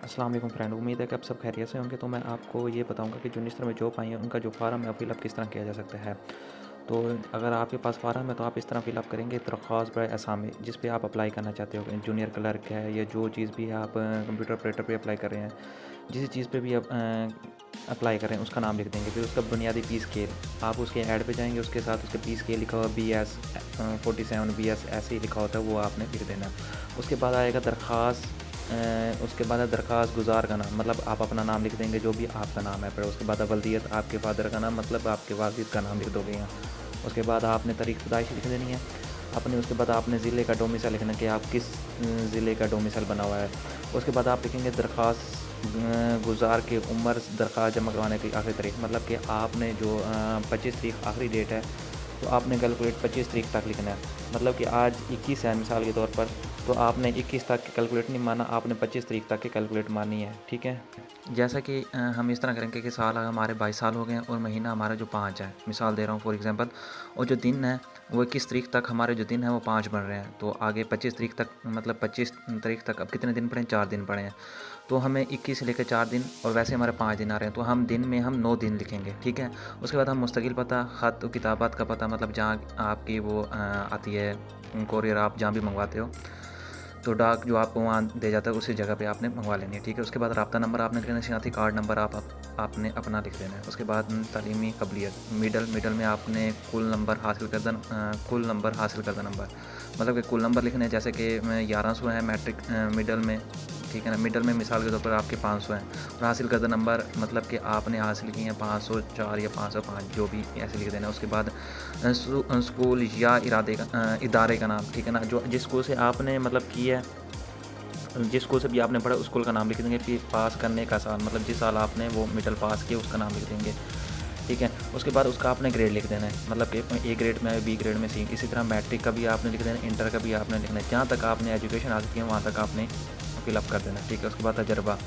अस्सलाम वालेकुम फ्रेंड, उम्मीद है कि आप सब खैरियत से होंगे। तो मैं आपको ये बताऊंगा कि जो निस्तर में जॉब आई है उनका जो फार्म है फिलअप किस तरह किया जा सकता है। तो अगर आपके पास फार्म है तो आप इस तरह फिलअप करेंगे, दरख्वास्त बर असामी जिस पे आप अप्लाई करना चाहते हो, जूनियर क्लर्क है या जो चीज़ भी है, आप कंप्यूटर ऑपरेटर पे अप्लाई कर रहे हैं, जिस चीज़ पे भी आप अप्लाई कर रहे हैं उसका नाम लिख देंगे। फिर उसका बुनियादी पी स्केल, आप उसके ऐड पे जाएंगे, उसके साथ उसके पी स्केल लिखा हुआ BS 47 BS ऐसे ही लिखा होता है, वो आपने लिख देना। उसके बाद आएगा दरख्वास्त, उसके बाद है दरख्वास्त गुज़ार का नाम, मतलब आप अपना नाम लिख देंगे जो भी आपका नाम है। फिर उसके बाद वल्दियत, आपके फादर का नाम, मतलब आपके वालिद का नाम लिख दोगे यहाँ। उसके बाद आपने तारीख़ पैदाइश लिख देनी है अपनी। उसके बाद आपने ज़िले का डोमिसाइल लिखना कि आप किस ज़िले का डोमिसाइल बना हुआ है। उसके बाद आप लिखेंगे दरख्वास्त गुज़ार की उम्र, दरख्वास्त जमा करवाने की आखिरी तारीख, मतलब कि आपने जो 25 तारीख आखिरी डेट है, तो आपने कैलकुलेट 25 तारीख तक लिखना है। मतलब कि आज 21 है मिसाल के तौर पर, तो आपने 21 तक की कैलकुलेट नहीं माना, आपने 25 तारीख तक की कैलकुलेट मानी है। ठीक है, जैसा कि हम इस तरह करेंगे कि साल अगर हमारे 22 साल हो गए हैं और महीना हमारा जो 5 है, मिसाल दे रहा हूँ फॉर एग्जांपल, और जो दिन है वो 21 तारीख तक हमारे जो दिन है वो 5 बन रहे हैं। तो आगे 25 तारीख तक, मतलब 25 तारीख तक अब कितने दिन पड़े हैं? 4 दिन पड़े हैं। तो हमें 21 से लेकर 4 दिन, और वैसे हमारे 5 दिन आ रहे हैं, तो हम दिन में हम 9 दिन लिखेंगे। ठीक है, उसके बाद हम मुस्तकिल पता, ख़त किताबात का पता, मतलब जहाँ आपकी वो आती है कोरियर, आप जहाँ भी मंगवाते हो, तो डाक जो आपको वहाँ दे जाता है उसी जगह पे आपने मंगवा लेनी है। ठीक है, उसके बाद रब्ता नंबर आपने लिखना है, शनाख्ती कार्ड नंबर आपने अपना लिख देना है। उसके बाद तालीमी कबलियत, मिडल में आपने कुल नंबर हासिल करदा नंबर, मतलब कि कुल नंबर लिखने हैं। जैसे कि 1100 है मैट्रिक मिडल में, ठीक है ना। मिडल में मिसाल के तौर पर आपके 500 हैं, और हासिल करदा नंबर मतलब कि आपने हासिल किए हैं 504 या 505, जो भी ऐसे लिख देना है। उसके बाद स्कूल या इदारे का नाम, ठीक है ना, जो जिस स्कूल से आपने मतलब किया है, जिस स्कूल से भी आपने पढ़ा उस स्कूल का नाम लिख देंगे। फिर पास करने का साल, मतलब जिस साल आपने वो मिडल पास किया उसका नाम लिख देंगे। ठीक है, उसके बाद उसका आपने ग्रेड लिख देना है, मतलब कि ए ग्रेड में है, बी ग्रेड में सी। इसी तरह मैट्रिक का भी आपने लिख देना, इंटर का भी आपने लिखना है, जहाँ तक आपने एजुकेशन हासिल की है वहाँ तक आपने फिलअप कर देना। ठीक है, उसके बाद तजर्बा,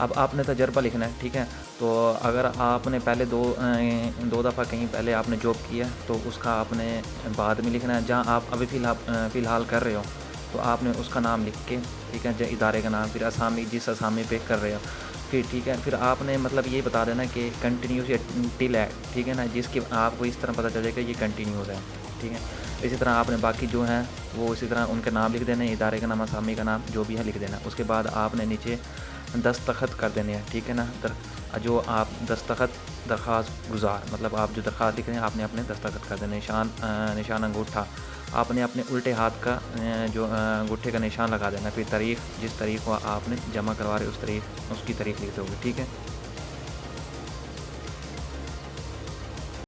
अब आपने तजर्बा लिखना है। ठीक है, तो अगर आपने पहले दो दफ़ा कहीं पहले आपने जॉब किया तो उसका आपने बाद में लिखना है। जहाँ आप अभी फ़िलहाल कर रहे हो तो आपने उसका नाम लिख के, ठीक है, जो इदारे का नाम, फिर असामी, जिस असामी पे कर रहे हो, फिर ठीक है, फिर आपने मतलब ये बता देना कि कंटिन्यूस या टिल है, ठीक है ना, जिसकी आपको इस तरह पता चल जाएगा ये कंटिन्यूस है। ठीक है, इसी तरह आपने बाकी जो हैं वो इसी तरह उनके नाम लिख देने, इदारे का नाम, असामी का नाम, जो भी है लिख देना। उसके बाद आपने नीचे दस्तखत कर देने हैं। ठीक है ना, जो आप दस्तखत, दरख्वास्त गुज़ार, मतलब आप जो दरख्वास्त लिख रहे हैं आपने अपने दस्तखत कर देने। निशान अंगूठा, आपने अपने उल्टे हाथ का जो अंगूठे का निशान लगा देना। फिर तारीख़, जिस तारीख़ को आपने जमा करवा रहे उस तारीख़, उसकी तारीख़ लिख दोगे। ठीक है,